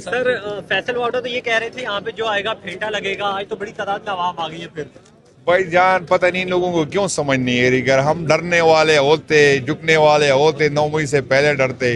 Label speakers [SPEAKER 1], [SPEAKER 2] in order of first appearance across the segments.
[SPEAKER 1] سر فیصل واڈو تو یہ کہہ رہے تھے یہاں پہ جو آئے گا پھینٹا لگے گا، آج تو بڑی تعداد میں عوام آ گئی ہے. پھر
[SPEAKER 2] بھائی جان پتہ نہیں ان لوگوں کو کیوں سمجھ نہیں آ رہی. اگر ہم ڈرنے والے ہوتے، جھکنے والے ہوتے، 9 مئی سے پہلے ڈرتے.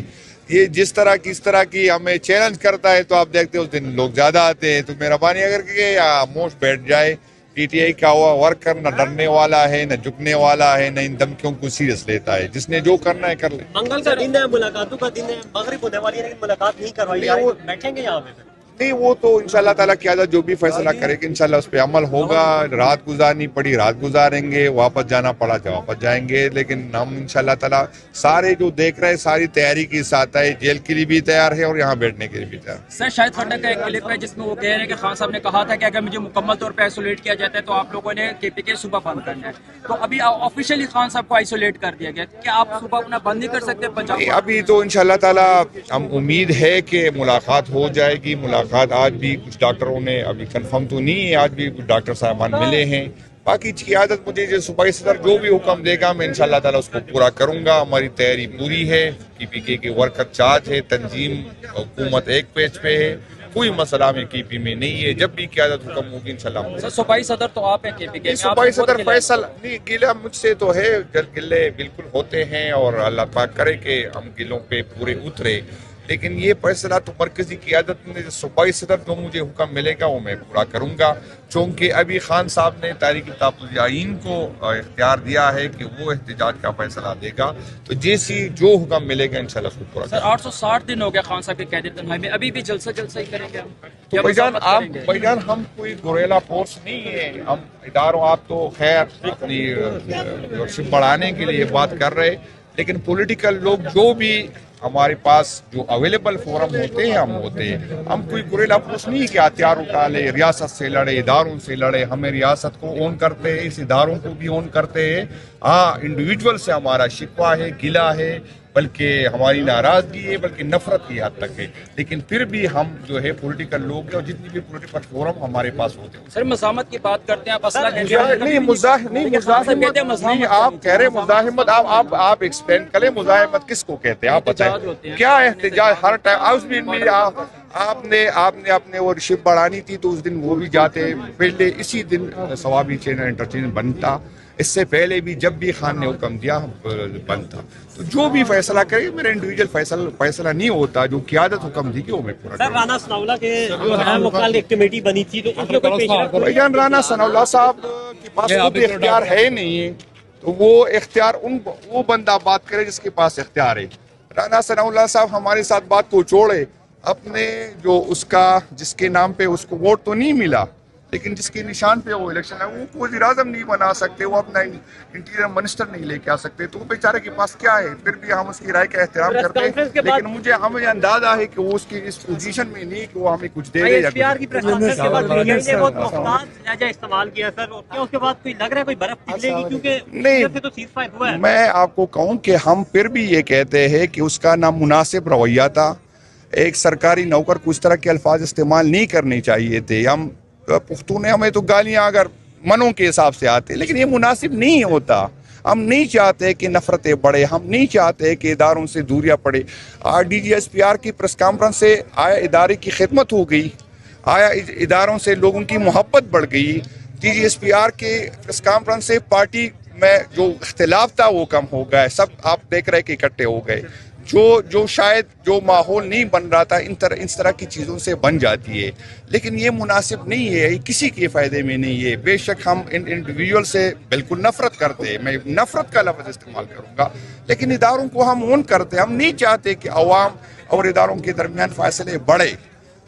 [SPEAKER 2] یہ جس طرح کی ہمیں چیلنج کرتا ہے تو آپ دیکھتے اس دن لوگ زیادہ آتے ہیں. تو مہربانی اگر کہ خاموش بیٹھ جائے. پی ٹی آئی کا ہوا ورکر نہ ڈرنے والا ہے، نہ جھکنے والا ہے، نہ ان دھمکیوں کو سیریس لیتا ہے. جس نے جو کرنا ہے کر لے.
[SPEAKER 1] منگل کا دن ہے، ملاقاتوں کا دن ہے، مغرب ہونے والی ہے لیکن ملاقات نہیں کروائی جا رہی. بیٹھیں گے یہاں پہ؟
[SPEAKER 2] نہیں، وہ تو انشاءاللہ تعالیٰ قیادت جو بھی فیصلہ کرے گی انشاءاللہ اس پہ عمل ہوگا. رات گزارنی پڑی رات گزاریں گے، واپس جانا پڑا تو واپس جائیں گے. لیکن ہم انشاءاللہ تعالیٰ سارے جو دیکھ رہے ہیں ساری تیاری کے ساتھ ہے. جیل کے لیے بھی تیار ہے اور یہاں بیٹھنے کے لیے بھی تیار.
[SPEAKER 3] سر شاہد خٹک کا ایک کلپ ہے جس میں وہ کہہ رہے ہیں کہ خان صاحب نے کہا تھا کہ اگر مجھے مکمل طور پہ آئسولیٹ کیا جاتا ہے تو آپ لوگوں نے کے پی کے صوبہ بند کرنا ہے. تو ابھی آفیشیلی خان صاحب کو آئسولیٹ کر دیا گیا، کیا آپ صوبہ اپنا بند نہیں کر سکتے پنجاب؟
[SPEAKER 2] ابھی تو انشاءاللہ تعالیٰ ہم امید ہے کہ ملاقات ہو جائے گی. ملاقات آج بھی کچھ ڈاکٹروں نے ابھی کنفرم تو نہیں ہے، آج بھی کچھ ڈاکٹر صاحبان ملے ہیں. باقی قیادت مجھے جو صوبائی صدر جو بھی حکم دے گا میں انشاءاللہ تعالیٰ اس کو پورا کروں گا. ہماری تیاری پوری ہے. پی پی کے ورکر چارج ہے، تنظیم حکومت ایک پیج پہ ہے. کوئی مسئلہ میں کے پی میں نہیں ہے. جب بھی قیادت حکم ہوگی انشاءاللہ.
[SPEAKER 3] سر صوبائی صدر تو آپ ہیں کے پی کے،
[SPEAKER 2] صوبائی صدر فیصل نہیں، گلہ مجھ سے تو ہے. گلے بالکل ہوتے ہیں اور اللہ پاک کرے کہ ہم گلوں پہ پورے اترے. لیکن یہ فیصلہ تو مرکزی قیادت نے صوبائی صدر جو مجھے حکم ملے گا وہ میں پورا کروں گا. چونکہ ابھی خان صاحب نے تحریک تحفظ آئین کو اختیار دیا ہے کہ وہ احتجاج کا فیصلہ دے گا. تو جیسی جو حکم ملے گا انشاءاللہ اس کو پورا کریں گے.
[SPEAKER 3] سر 860 دن ہو گیا خان صاحب کے قید تنہائی میں، ابھی بھی جلسہ ہی کریں گے ہم؟
[SPEAKER 2] تو بھائی جان ہم کوئی گوریلا فورس نہیں ہے. ہم اداروں آپ تو خیر اپنی لیڈرشپ بڑھانے کے لیے بات کر رہے، لیکن پولیٹیکل لوگ جو بھی ہمارے پاس جو اویلیبل فورم ہوتے ہیں ہم ہوتے ہیں. ہم کوئی گوریلا فورس نہیں کہ ہتھیار اٹھا لے، ریاست سے لڑے، اداروں سے لڑے. ہمیں ریاست کو اون کرتے ہیں، اس اداروں کو بھی اون کرتے ہیں. ہاں انڈیویجول سے ہمارا شکوہ ہے، گلہ ہے، بلکہ ہماری ناراضگی ہے، بلکہ نفرت کی حد تک ہے. لیکن پھر بھی ہم جو ہے پولیٹیکل لوگ ہیں اور جتنی بھی پولیٹیکل فورم ہمارے پاس ہوتے ہیں.
[SPEAKER 3] سر مزاحمت کی بات کرتے ہیں آپ، اسلحہ
[SPEAKER 2] نہیں مزاحمت آپ کہہ رہے مزاحمت. آپ ایکسپلین کریں مزاحمت کس کو کہتے ہیں؟ آپ بتائیں کیا احتجاج ہر ٹائم آپ نے اپنے وہ رشپ بڑھانی تھی تو اس دن وہ بھی جاتے. پہلے اسی دن ثوابی چینل انٹرچینج بنتا. اس سے پہلے بھی جب بھی خان نے حکم دیا بند تھا. تو جو بھی فیصلہ کرے میرا انڈیویجول فیصلہ نہیں ہوتا. جو قیادت حکم دی کہ وہ میں پورا کروں.
[SPEAKER 1] سر رانا ثناءاللہ کے جو ہے وہ کل ایک کمیٹی بنی تھی تو اس میں کوئی
[SPEAKER 2] بھائی جان رانا ثناءاللہ صاحب کے پاس خود اختیار ہے نہیں ہے. تو وہ اختیار وہ بندہ بات کرے جس کے پاس اختیار ہے. رانا ثناءاللہ صاحب ہمارے ساتھ بات کو چھوڑے. اپنے جو اس کا جس کے نام پہ اس کو ووٹ تو نہیں ملا، لیکن جس کے نشان پہ وہ الیکشن ہے وہ وزیر اعظم نہیں بنا سکتے، وہ اپنا انٹیریئر منسٹر نہیں لے کے آ سکتے. تو وہ بیچارے کے پاس کیا ہے؟ پھر بھی ہم اس کی رائے کا احترام کرتے ہیں. لیکن ہمیں اندازہ ہے کہ وہ اس کی اس پوزیشن میں نہیں کہ وہ ہمیں کچھ دے گا.
[SPEAKER 1] استعمال کیا سر، اس کے بعد کوئی لگ رہا ہے کوئی برف پگھلے گی کیونکہ
[SPEAKER 2] نہیں
[SPEAKER 1] تو سیز فائر ہوا ہے.
[SPEAKER 2] میں آپ کو کہوں کہ ہم پھر بھی یہ کہتے ہیں کہ اس کا نامناسب رویہ تھا. ایک سرکاری نوکر کو اس طرح کے الفاظ استعمال نہیں کرنے چاہیے تھے. ہم پختون ہیں، ہمیں تو گالیاں اگر منوں کے حساب سے آتے، لیکن یہ مناسب نہیں ہوتا. ہم نہیں چاہتے کہ نفرتیں بڑھے، ہم نہیں چاہتے کہ اداروں سے دوریاں پڑے. D G S P R کی پریس کانفرنس سے آیا ادارے کی خدمت ہو گئی، آیا اداروں سے لوگوں کی محبت بڑھ گئی. D G S P R کے پریس کانفرنس سے پارٹی میں جو اختلاف تھا وہ کم ہو گیا. سب آپ دیکھ رہے کہ اکٹھے ہو گئے. جو شاید جو ماحول نہیں بن رہا تھا اس طرح کی چیزوں سے بن جاتی ہے. لیکن یہ مناسب نہیں ہے، کسی کے فائدے میں نہیں ہے. بے شک ہم انڈیویجول سے بالکل نفرت کرتے ہیں، میں نفرت کا لفظ استعمال کروں گا، لیکن اداروں کو ہم اون کرتے ہیں. ہم نہیں چاہتے کہ عوام اور اداروں کے درمیان فاصلے بڑھے.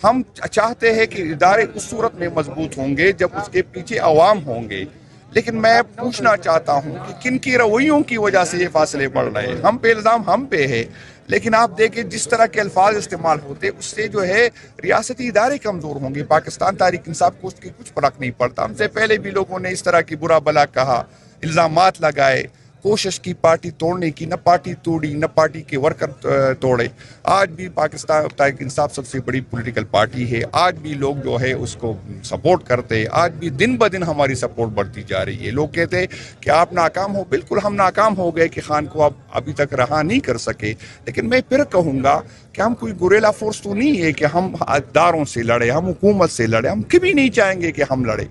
[SPEAKER 2] ہم چاہتے ہیں کہ ادارے اس صورت میں مضبوط ہوں گے جب اس کے پیچھے عوام ہوں گے. لیکن میں پوچھنا چاہتا ہوں کہ کن کی رویوں کی وجہ سے یہ فاصلے بڑھ رہے ہیں؟ ہم پہ الزام ہم پہ ہے، لیکن آپ دیکھیں جس طرح کے الفاظ استعمال ہوتے اس سے جو ہے ریاستی ادارے کمزور ہوں گے. پاکستان تحریک انصاف کو اس کی کچھ فرق نہیں پڑتا. ہم سے پہلے بھی لوگوں نے اس طرح کی برا بلا کہا، الزامات لگائے. کوشش کی پارٹی توڑنے کی، نہ پارٹی توڑی، نہ پارٹی کے ورکر توڑے. آج بھی پاکستان تحریک انصاف سب سے بڑی پولیٹیکل پارٹی ہے. آج بھی لوگ جو ہے اس کو سپورٹ کرتے. آج بھی دن بدن ہماری سپورٹ بڑھتی جا رہی ہے. لوگ کہتے کہ آپ ناکام ہو. بالکل ہم ناکام ہو گئے کہ خان کو ابھی تک رہا نہیں کر سکے. لیکن میں پھر کہوں گا کہ ہم کوئی گوریلا فورس تو نہیں ہے کہ ہم اداروں سے لڑے، ہم حکومت سے لڑے. ہم کبھی نہیں چاہیں گے کہ ہم لڑے.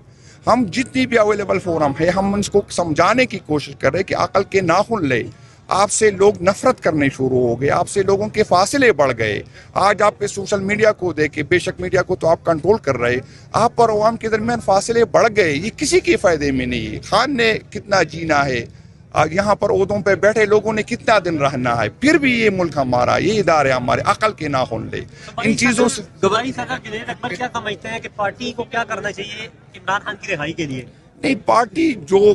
[SPEAKER 2] ہم جتنی بھی اویلیبل فورم ہے ہم ان کو سمجھانے کی کوشش کر رہے کہ عقل کے ناخن لے. آپ سے لوگ نفرت کرنے شروع ہو گئے، آپ سے لوگوں کے فاصلے بڑھ گئے. آج آپ پہ سوشل میڈیا کو دیکھے، بے شک میڈیا کو تو آپ کنٹرول کر رہے، آپ اور عوام کے درمیان فاصلے بڑھ گئے. یہ کسی کے فائدے میں نہیں ہے. خان نے کتنا جینا ہے، یہاں پر عہدوں پہ بیٹھے لوگوں نے کتنا دن رہنا ہے، پھر بھی یہ ملک ہمارا، یہ ادارے ہمارے. عقل کے ناخن لے ان چیزوں سے.
[SPEAKER 1] دوبارہ سرکار جنید اکبر کیا سمجھتے ہیں کہ پارٹی کو کیا کرنا چاہیے عمران خان کی رہائی کے لیے؟
[SPEAKER 2] نہیں، پارٹی جو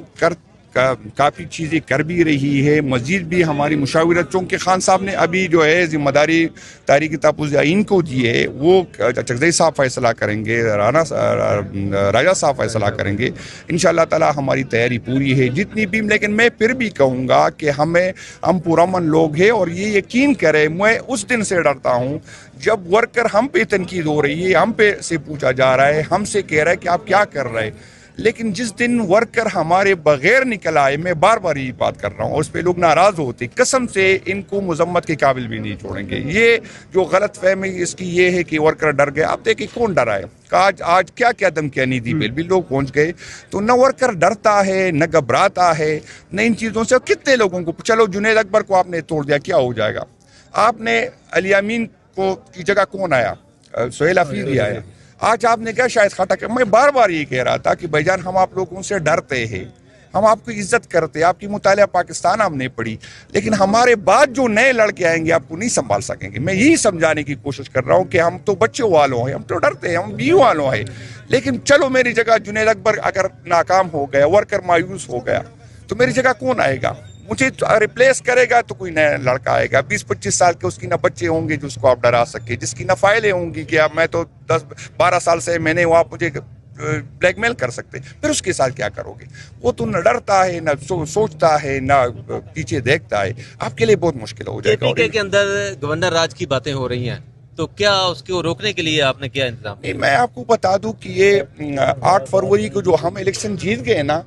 [SPEAKER 2] کافی چیزیں کر بھی رہی ہے، مزید بھی ہماری مشاورت، چونکہ خان صاحب نے ابھی جو ہے ذمہ داری تحریک تحفظ ان کو دی ہے، وہ چکزئی صاحب فیصلہ کریں گے، راجہ صاحب فیصلہ کریں گے. انشاءاللہ تعالی ہماری تیاری پوری ہے جتنی بھی. لیکن میں پھر بھی کہوں گا کہ ہم پرامن لوگ ہیں، اور یہ یقین کریں میں اس دن سے ڈرتا ہوں جب ورکر ہم پہ تنقید ہو رہی ہے، ہم پہ سے پوچھا جا رہا ہے، ہم سے کہہ رہا ہے کہ آپ کیا کر رہے. لیکن جس دن ورکر ہمارے بغیر نکل آئے، میں بار بار یہ بات کر رہا ہوں، اور اس پہ لوگ ناراض ہوتے، قسم سے ان کو مذمت کے قابل بھی نہیں چھوڑیں گے. یہ جو غلط فہمی اس کی یہ ہے کہ ورکر ڈر گئے. آپ دیکھیں کون ڈرا ہے، آج کیا کیا دھمکیاں نہیں دی، بھی لوگ پہنچ گئے. تو نہ ورکر ڈرتا ہے، نہ گھبراتا ہے، نہ ان چیزوں سے. کتنے لوگوں کو، چلو جنید اکبر کو آپ نے توڑ دیا، کیا ہو جائے گا؟ آپ نے علی امین کو کی جگہ کون آیا؟ سہیل حفیظ آیا. آج آپ نے کیا شاید خطا کیا؟ میں بار بار یہ کہہ رہا تھا کہ بھائی جان ہم آپ لوگوں سے ڈرتے ہیں، ہم آپ کی عزت کرتے، آپ کی مطالعہ پاکستان ہم نے پڑھی، لیکن ہمارے بعد جو نئے لڑکے آئیں گے آپ کو نہیں سنبھال سکیں گے. میں یہی سمجھانے کی کوشش کر رہا ہوں کہ ہم تو بچوں والوں ہیں، ہم تو ڈرتے ہیں، ہم بیوی والوں ہیں. لیکن چلو میری جگہ جنید اکبر اگر ناکام ہو گیا، ورکر مایوس ہو گیا، تو میری جگہ کون آئے گا؟ مجھے ریپلیس کرے گا تو کوئی نیا لڑکا آئے گا 20-25 سال کے. اس کی نہ بچے ہوں گے جو اس کو آپ ڈرا سکے، جس کی نہ فائلیں ہوں گی کہ اب میں تو 10-12 سال سے میں نے وہ، آپ مجھے بلیک میل کر سکتے. پھر اس کے ساتھ کیا کرو گے؟ وہ تو نہ ڈرتا ہے، نہ سوچتا ہے، نہ پیچھے دیکھتا ہے. آپ کے لیے بہت مشکل ہو جائے گا.
[SPEAKER 4] KPK کے اندر گورنر راج کی باتیں ہو رہی ہیں، تو کیا اس کو روکنے کے لیے آپ نے کیا انتظام؟
[SPEAKER 2] میں آپ کو بتا دوں کہ یہ 8 فروری کو جو ہم الیکشن جیت گئے نا،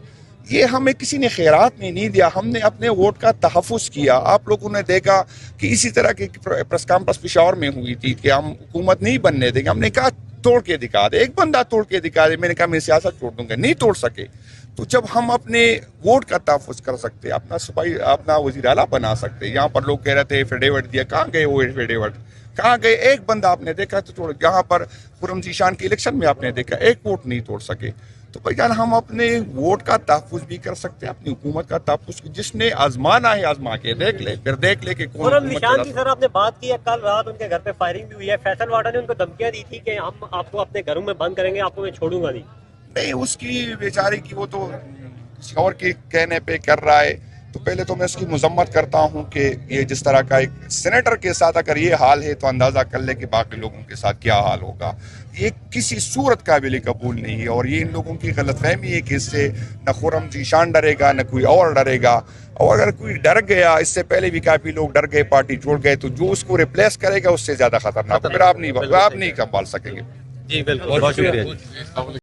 [SPEAKER 2] یہ ہمیں کسی نے خیرات نہیں دیا، ہم نے اپنے ووٹ کا تحفظ کیا. آپ لوگوں نے دیکھا کہ اسی طرح کی پریس کانفرنس پشاور میں ہوئی تھی کہ ہم حکومت نہیں بننے دیں گے. ہم نے کہا توڑ کے دکھا دے، ایک بندہ توڑ کے دکھا دے. میں نے کہا میں سیاست چھوڑ دوں گا، نہیں توڑ سکے. تو جب ہم اپنے ووٹ کا تحفظ کر سکتے، اپنا وزیر اعلیٰ بنا سکتے. یہاں پر لوگ کہہ رہے تھے ایفیڈیوٹ دیا، کہاں گئے وہ ایفیڈیوٹ؟ کہاں گئے؟ ایک بندہ آپ نے دیکھا تو توڑ. یہاں پر خرم ذیشان کے الیکشن میں آپ نے دیکھا ایک ووٹ نہیں توڑ سکے. تو بھائی جان ہم اپنے ووٹ کا تحفظ بھی کر سکتے ہیں، اپنی حکومت کا تحفظ. جس نے آزمانا ہے آزما کے دیکھ لے، پھر دیکھ لے کہ کون.
[SPEAKER 1] خرم ذیشان کی سر آپ نے بات کی ہے، کل رات ان کے گھر پہ فائرنگ بھی ہوئی ہے. فیصل واڈا نے ان کو دھمکیاں دی تھی کہ ہم آپ کو اپنے گھروں میں بند کریں گے، آپ کو میں چھوڑوں گا نہیں.
[SPEAKER 2] اس کی بیچارے کی، وہ تو کسی اور کے کہنے پہ کر رہا ہے. تو پہلے تو میں اس کی مذمت کرتا ہوں کہ یہ جس طرح کا ایک سینیٹر کے ساتھ اگر یہ حال ہے تو اندازہ کر لے کہ باقی لوگوں کے ساتھ کیا حال ہوگا. یہ کسی صورت قابل قبول نہیں ہے، اور یہ ان لوگوں کی غلط فہمی ہے کہ اس سے نہ خرم ذیشان ڈرے گا، نہ کوئی اور ڈرے گا. اور اگر کوئی ڈر گیا، اس سے پہلے بھی کافی لوگ ڈر گئے، پارٹی چھوڑ گئے، تو جو اس کو ریپلیس کرے گا اس سے زیادہ خطرناک. پھر آپ نہیں سنبھال سکیں گے.
[SPEAKER 4] جی بالکل، بہت شکریہ.